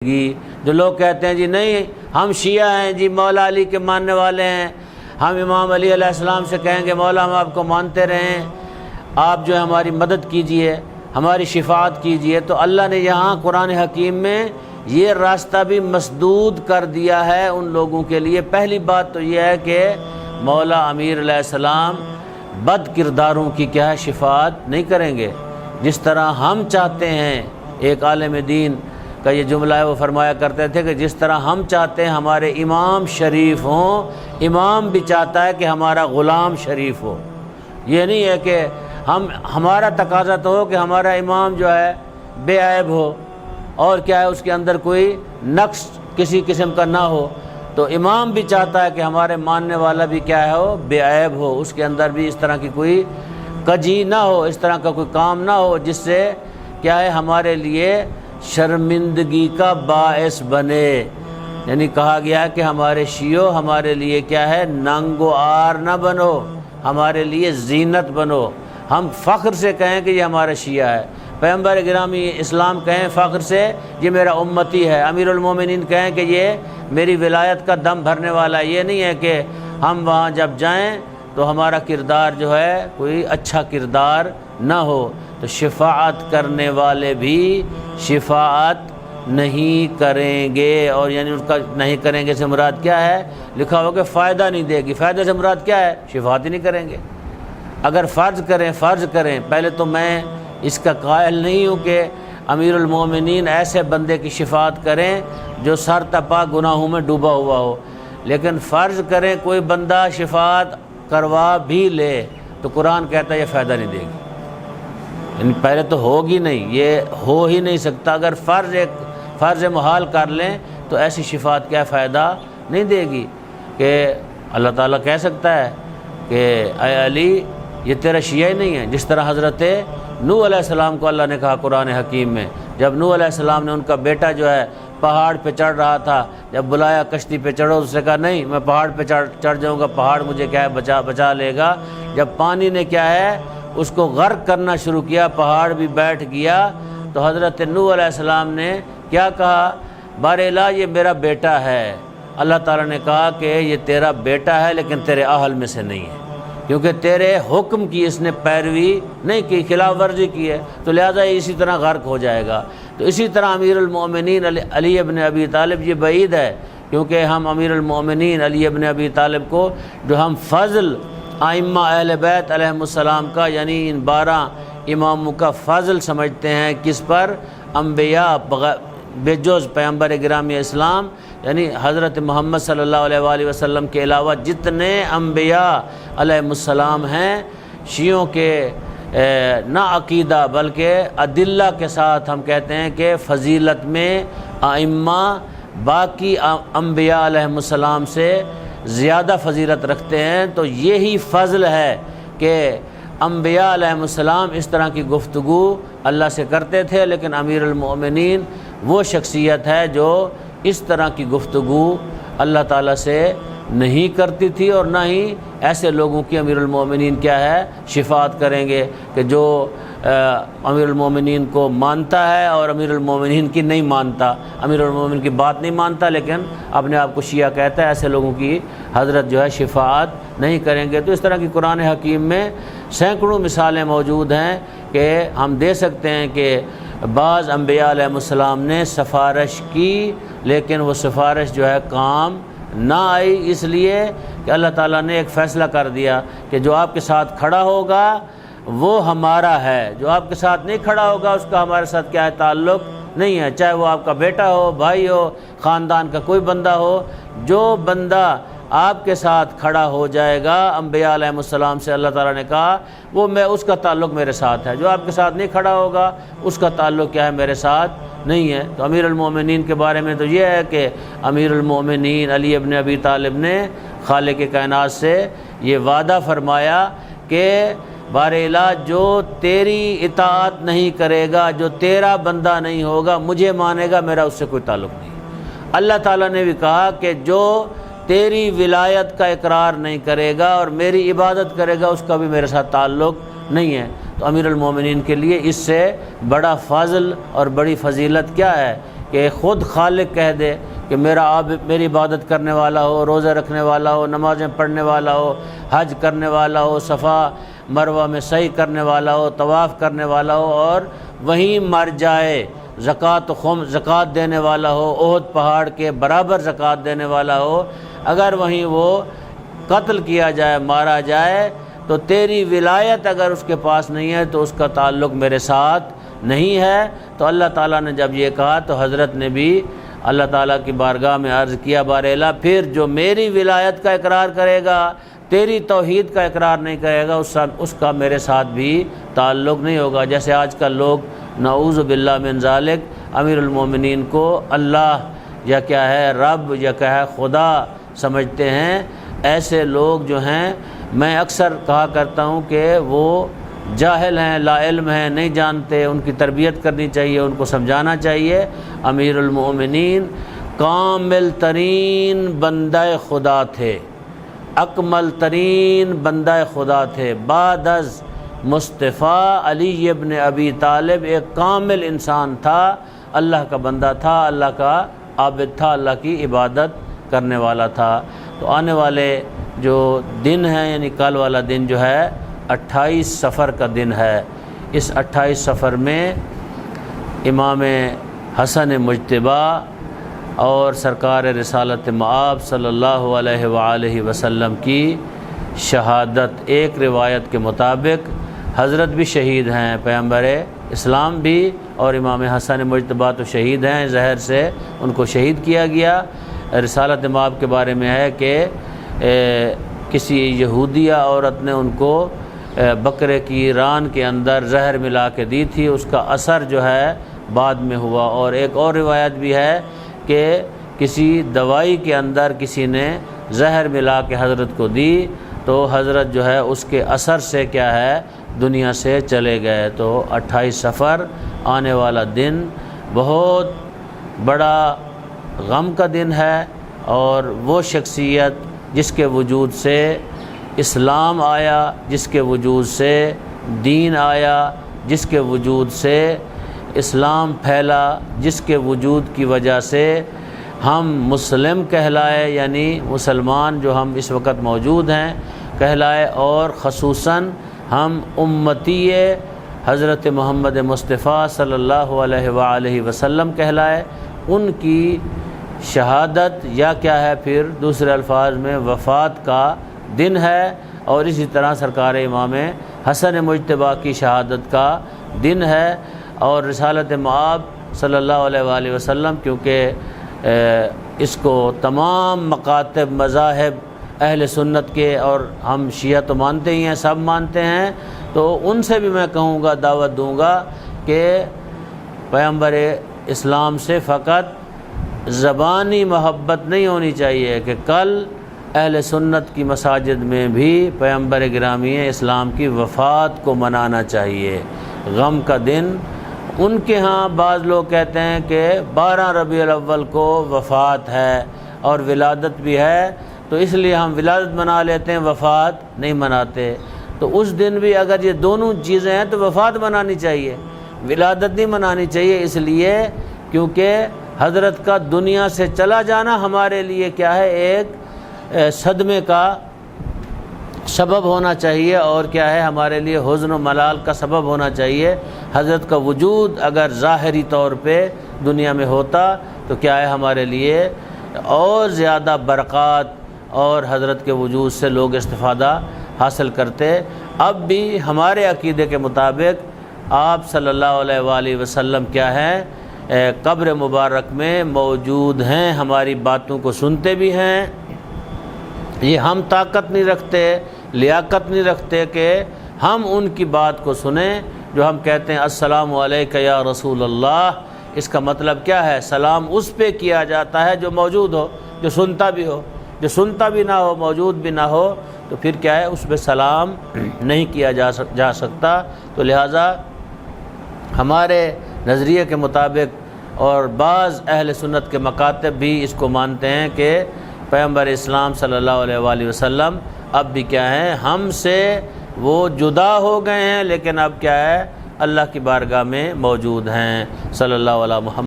جو لوگ کہتے ہیں جی نہیں ہم شیعہ ہیں جی، مولا علی کے ماننے والے ہیں، ہم امام علی علیہ السلام سے کہیں گے مولا ہم آپ کو مانتے رہیں، آپ جو ہے ہماری مدد کیجئے، ہماری شفاعت کیجئے، تو اللہ نے یہاں قرآن حکیم میں یہ راستہ بھی مسدود کر دیا ہے ان لوگوں کے لیے۔ پہلی بات تو یہ ہے کہ مولا امیر علیہ السلام بد کرداروں کی کیا ہے شفاعت نہیں کریں گے۔ جس طرح ہم چاہتے ہیں، ایک عالم دین کا یہ جملہ ہے، وہ فرمایا کرتے تھے کہ جس طرح ہم چاہتے ہیں ہمارے امام شریف ہوں، امام بھی چاہتا ہے کہ ہمارا غلام شریف ہو۔ یہ نہیں ہے کہ ہمارا تقاضا تو ہو کہ ہمارا امام جو ہے بے عیب ہو اور کیا ہے اس کے اندر کوئی نقص کسی قسم کا نہ ہو، تو امام بھی چاہتا ہے کہ ہمارے ماننے والا بھی کیا ہے ہو، بے عیب ہو، اس کے اندر بھی اس طرح کی کوئی کجی نہ ہو، اس طرح کا کوئی کام نہ ہو جس سے کیا ہے ہمارے لیے شرمندگی کا باعث بنے۔ یعنی کہا گیا کہ ہمارے شیعو ہمارے لیے کیا ہے ننگ و عار نہ بنو، ہمارے لیے زینت بنو، ہم فخر سے کہیں کہ یہ ہمارا شیعہ ہے، پیغمبر گرامی اسلام کہیں فخر سے یہ میرا امتی ہے، امیر المومنین کہیں کہ یہ میری ولایت کا دم بھرنے والا۔ یہ نہیں ہے کہ ہم وہاں جب جائیں تو ہمارا کردار جو ہے کوئی اچھا کردار نہ ہو، تو شفاعت کرنے والے بھی شفاعت نہیں کریں گے۔ اور یعنی اس کا نہیں کریں گے سے مراد کیا ہے؟ لکھا ہو کہ فائدہ نہیں دے گی، فائدہ سے مراد کیا ہے؟ شفاعت ہی نہیں کریں گے۔ اگر فرض کریں پہلے تو میں اس کا قائل نہیں ہوں کہ امیر المومنین ایسے بندے کی شفاعت کریں جو سر تپا گناہوں میں ڈوبا ہوا ہو، لیکن فرض کریں کوئی بندہ شفاعت کروا بھی لے تو قرآن کہتا ہے یہ فائدہ نہیں دے گی، یعنی پہلے تو ہوگی نہیں، یہ ہو ہی نہیں سکتا۔ اگر فرض محال کر لیں تو ایسی شفاعت کیا فائدہ نہیں دے گی کہ اللہ تعالیٰ کہہ سکتا ہے کہ اے علی یہ تیرا شیعہ ہی نہیں ہے، جس طرح حضرت نوح علیہ السلام کو اللہ نے کہا قرآن حکیم میں، جب نوح علیہ السلام نے ان کا بیٹا جو ہے پہاڑ پہ چڑھ رہا تھا، جب بلایا کشتی پہ چڑھو، اس نے کہا نہیں میں پہاڑ پہ چڑھ جاؤں گا، پہاڑ مجھے کیا ہے بچا لے گا۔ جب پانی نے کیا ہے اس کو غرق کرنا شروع کیا، پہاڑ بھی بیٹھ گیا، تو حضرت نوح علیہ السلام نے کیا کہا؟ بار الہ یہ میرا بیٹا ہے۔ اللہ تعالیٰ نے کہا کہ یہ تیرا بیٹا ہے لیکن تیرے اہل میں سے نہیں ہے، کیونکہ تیرے حکم کی اس نے پیروی نہیں کی، خلاف ورزی کی ہے، تو لہٰذا اسی طرح غرق ہو جائے گا۔ تو اسی طرح امیر المومنین علی ابن ابی طالب یہ بعید ہے، کیونکہ ہم امیر المومنین علی ابن ابی طالب کو جو ہم فضل ائمہ اہل بیت علیہم السلام کا، یعنی ان 12 اماموں کا فضل سمجھتے ہیں، کس پر؟ انبیاء بجوز پیغمبر گرامی اسلام، یعنی حضرت محمد صلی اللہ علیہ وآلہ وسلم کے علاوہ جتنے انبیاء علیہم السلام ہیں، شیعوں کے نہ عقیدہ بلکہ ادلہ کے ساتھ ہم کہتے ہیں کہ فضیلت میں ائمہ باقی انبیاء علیہم السلام سے زیادہ فضیلت رکھتے ہیں۔ تو یہی فضل ہے کہ انبیاء علیہم السلام اس طرح کی گفتگو اللہ سے کرتے تھے، لیکن امیر المومنین وہ شخصیت ہے جو اس طرح کی گفتگو اللہ تعالیٰ سے نہیں کرتی تھی، اور نہ ہی ایسے لوگوں کی امیر المومنین کیا ہے شفاعت کریں گے کہ جو امیر المومنین کو مانتا ہے اور امیر المومنین کی نہیں مانتا، امیر المومنین کی بات نہیں مانتا لیکن اپنے آپ کو شیعہ کہتا ہے، ایسے لوگوں کی حضرت جو ہے شفاعت نہیں کریں گے۔ تو اس طرح کی قرآن حکیم میں سینکڑوں مثالیں موجود ہیں کہ ہم دے سکتے ہیں کہ بعض انبیاء علیہ السلام نے سفارش کی لیکن وہ سفارش جو ہے کام نہ آئی، اس لیے کہ اللہ تعالیٰ نے ایک فیصلہ کر دیا کہ جو آپ کے ساتھ کھڑا ہوگا وہ ہمارا ہے، جو آپ کے ساتھ نہیں کھڑا ہوگا اس کا ہمارے ساتھ کیا ہے تعلق نہیں ہے، چاہے وہ آپ کا بیٹا ہو، بھائی ہو، خاندان کا کوئی بندہ ہو۔ جو بندہ آپ کے ساتھ کھڑا ہو جائے گا انبیاء علیہ السلام سے، اللہ تعالیٰ نے کہا وہ اس کا تعلق میرے ساتھ ہے، جو آپ کے ساتھ نہیں کھڑا ہوگا اس کا تعلق کیا ہے میرے ساتھ نہیں ہے۔ تو امیر المومنین کے بارے میں تو یہ ہے کہ امیر المومنین علی ابن ابی طالب نے خالق کائنات سے یہ وعدہ فرمایا کہ بار الہ جو تیری اطاعت نہیں کرے گا، جو تیرا بندہ نہیں ہوگا، مجھے مانے گا، میرا اس سے کوئی تعلق نہیں۔ اللہ تعالیٰ نے بھی کہا کہ جو تیری ولایت کا اقرار نہیں کرے گا اور میری عبادت کرے گا اس کا بھی میرے ساتھ تعلق نہیں ہے۔ تو امیر المومنین کے لیے اس سے بڑا فضل اور بڑی فضیلت کیا ہے کہ خود خالق کہہ دے کہ میری عبادت کرنے والا ہو، روزہ رکھنے والا ہو، نمازیں پڑھنے والا ہو، حج کرنے والا ہو، صفا مروہ میں سعی کرنے والا ہو، طواف کرنے والا ہو، اور وہیں مر جائے، زکوٰۃ دینے والا ہو، احد پہاڑ کے برابر زکوٰۃ دینے والا ہو، اگر وہیں وہ قتل کیا جائے، مارا جائے، تو تیری ولایت اگر اس کے پاس نہیں ہے تو اس کا تعلق میرے ساتھ نہیں ہے۔ تو اللہ تعالیٰ نے جب یہ کہا تو حضرت نے بھی اللہ تعالیٰ کی بارگاہ میں عرض کیا، بار الہ پھر جو میری ولایت کا اقرار کرے گا، تیری توحید کا اقرار نہیں کرے گا، اس کا میرے ساتھ بھی تعلق نہیں ہوگا۔ جیسے آج کل لوگ نعوذ باللہ من ذالک امیر المومنین کو اللہ یا کیا ہے رب یا کیا ہے خدا سمجھتے ہیں، ایسے لوگ جو ہیں میں اکثر کہا کرتا ہوں کہ وہ جاہل ہیں، لا علم ہیں، نہیں جانتے، ان کی تربیت کرنی چاہیے، ان کو سمجھانا چاہیے۔ امیر المومنین کامل ترین بندہ خدا تھے، اکمل ترین بندہ خدا تھے، بعد از مصطفیٰ علی ابن ابی طالب ایک کامل انسان تھا، اللہ کا بندہ تھا، اللہ کا عابد تھا، اللہ کی عبادت کرنے والا تھا۔ تو آنے والے جو دن ہیں یعنی کل والا دن جو ہے 28 صفر کا دن ہے، اس 28 صفر میں امام حسن مجتبیٰ اور سرکار رسالت مآب صلی اللہ علیہ وآلہ وسلم کی شہادت، ایک روایت کے مطابق حضرت بھی شہید ہیں، پیغمبر اسلام بھی، اور امام حسن مجتبیٰ تو شہید ہیں، زہر سے ان کو شہید کیا گیا۔ رسالت مآب کے بارے میں ہے کہ کسی یہودیہ عورت نے ان کو بکرے کی ران کے اندر زہر ملا کے دی تھی، اس کا اثر جو ہے بعد میں ہوا۔ اور ایک اور روایت بھی ہے کہ کسی دوائی کے اندر کسی نے زہر ملا کے حضرت کو دی تو حضرت جو ہے اس کے اثر سے کیا ہے دنیا سے چلے گئے۔ تو 28 صفر آنے والا دن بہت بڑا غم کا دن ہے، اور وہ شخصیت جس کے وجود سے اسلام آیا، جس کے وجود سے دین آیا، جس کے وجود سے اسلام پھیلا، جس کے وجود کی وجہ سے ہم مسلم کہلائے، یعنی مسلمان جو ہم اس وقت موجود ہیں کہلائے، اور خصوصاً ہم امتی حضرت محمد مصطفیٰ صلی اللہ علیہ وآلہ وسلم کہلائے، ان کی شہادت یا کیا ہے پھر دوسرے الفاظ میں وفات کا دن ہے، اور اسی طرح سرکار امام حسن مجتبیٰ کی شہادت کا دن ہے۔ اور رسالت مآب صلی اللہ علیہ وآلہ وسلم کیونکہ اس کو تمام مکاتب مذاہب اہل سنت کے، اور ہم شیعہ تو مانتے ہی ہیں، سب مانتے ہیں، تو ان سے بھی میں کہوں گا، دعوت دوں گا کہ پیغمبر اسلام سے فقط زبانی محبت نہیں ہونی چاہیے، کہ کل اہل سنت کی مساجد میں بھی پیغمبر گرامی اسلام کی وفات کو منانا چاہیے، غم کا دن۔ ان کے ہاں بعض لوگ کہتے ہیں کہ 12 ربیع الاول کو وفات ہے اور ولادت بھی ہے، تو اس لیے ہم ولادت منا لیتے ہیں، وفات نہیں مناتے۔ تو اس دن بھی اگر یہ دونوں چیزیں ہیں تو وفات منانی چاہیے، ولادت نہیں منانی چاہیے، اس لیے کیونکہ حضرت کا دنیا سے چلا جانا ہمارے لیے کیا ہے ایک صدمے کا سبب ہونا چاہیے، اور کیا ہے ہمارے لیے حزن و ملال کا سبب ہونا چاہیے۔ حضرت کا وجود اگر ظاہری طور پہ دنیا میں ہوتا تو کیا ہے ہمارے لیے اور زیادہ برکات اور حضرت کے وجود سے لوگ استفادہ حاصل کرتے۔ اب بھی ہمارے عقیدے کے مطابق آپ صلی اللہ علیہ وآلہ وسلم کیا ہے قبر مبارک میں موجود ہیں، ہماری باتوں کو سنتے بھی ہیں۔ یہ ہم طاقت نہیں رکھتے، لیاقت نہیں رکھتے کہ ہم ان کی بات کو سنیں، جو ہم کہتے ہیں السلام علیکہ یا رسول اللہ، اس کا مطلب کیا ہے؟ سلام اس پہ کیا جاتا ہے جو موجود ہو، جو سنتا بھی ہو، جو سنتا بھی نہ ہو، موجود بھی نہ ہو، تو پھر کیا ہے اس پہ سلام نہیں کیا جا سکتا۔ تو لہٰذا ہمارے نظریے کے مطابق اور بعض اہل سنت کے مکاتب بھی اس کو مانتے ہیں کہ پیغمبر اسلام صلی اللہ علیہ وآلہ وسلم اب بھی کیا ہیں ہم سے وہ جدا ہو گئے ہیں، لیکن اب کیا ہے اللہ کی بارگاہ میں موجود ہیں۔ صلی اللہ علیہ محمد۔